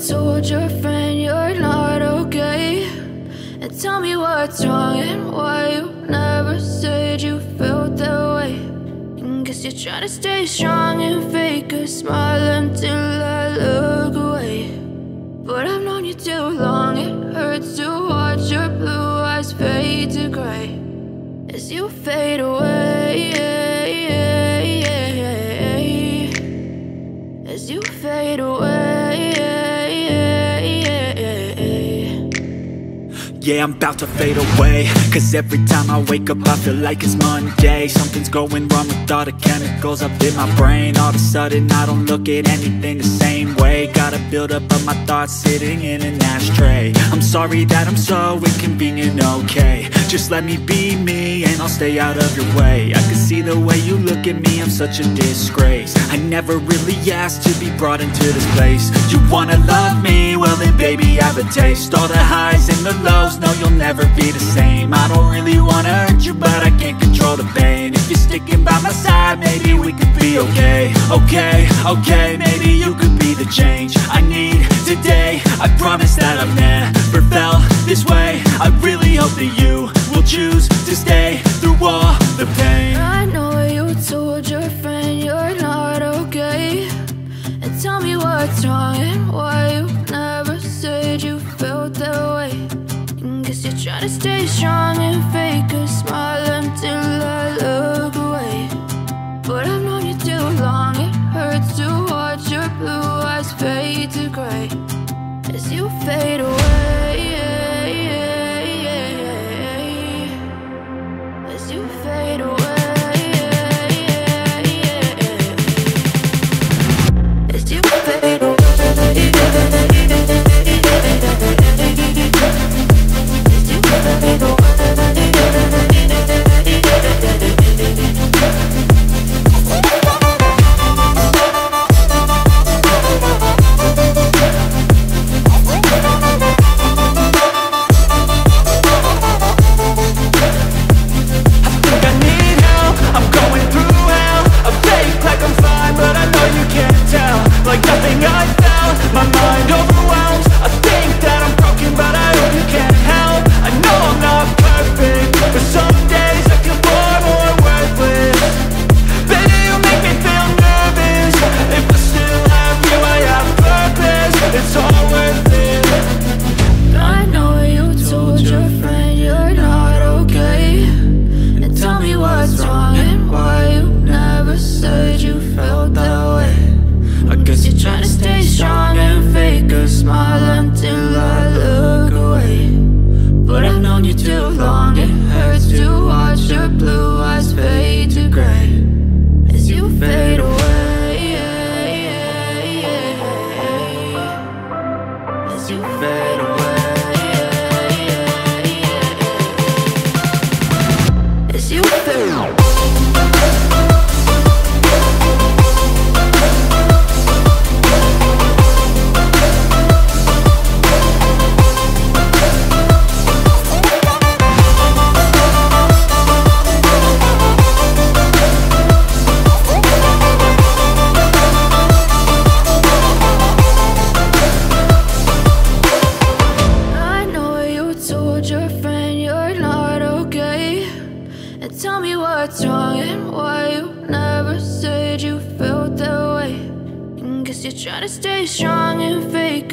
told your friend you're not okay, and tell me what's wrong and why you never said you felt that way. And guess you're trying to stay strong and fake a smile until I look away. But I've known you too long, it hurts to watch your blue eyes fade to gray as you fade away, as you fade away. Yeah, I'm about to fade away, cause every time I wake up I feel like it's Monday. Something's going wrong with all the chemicals up in my brain. All of a sudden I don't look at anything the same way. Gotta build up of my thoughts sitting in an ashtray. I'm sorry that I'm so inconvenient, okay. Just let me be me and I'll stay out of your way. I can see the way you look at me, I'm such a disgrace. I never really asked to be brought into this place. You wanna love me? Well then baby have a taste. All the highs and the lows, no, you'll never be the same. I don't really wanna hurt you, but I can't control the pain. If you're sticking by my side, maybe we could be okay. Okay, maybe you could be the change I need today. I promise that I've never felt this way. I really hope that you will choose to stay through all the pain. I know you told your friend you're not okay, and tell me what's wrong and why you never said you felt that way. Guess you're trying to stay strong and fake a smile until I look away. But I've known you too long, it hurts to watch your blue eyes fade to gray as you fade away, as you fade away, as you fade away. Like nothing I found, my mind overwhelms. I think that I'm broken, but I hope you can't help. I know I'm not perfect, but some days I feel far more worthless. Baby, you make me feel nervous. If I still have you, I have purpose. It's all worth it. I know you told your friend you're not okay, and tell me what's wrong and why you never said you felt that way. I guess you're trying to stay strong and fake a smile until I look away. But I've known you too long, it hurts to watch your blue eyes fade to gray as you fade away, as you fade away, as you fade away. Tell me what's wrong and why you never said you felt that way. And guess you're trying to stay strong and fake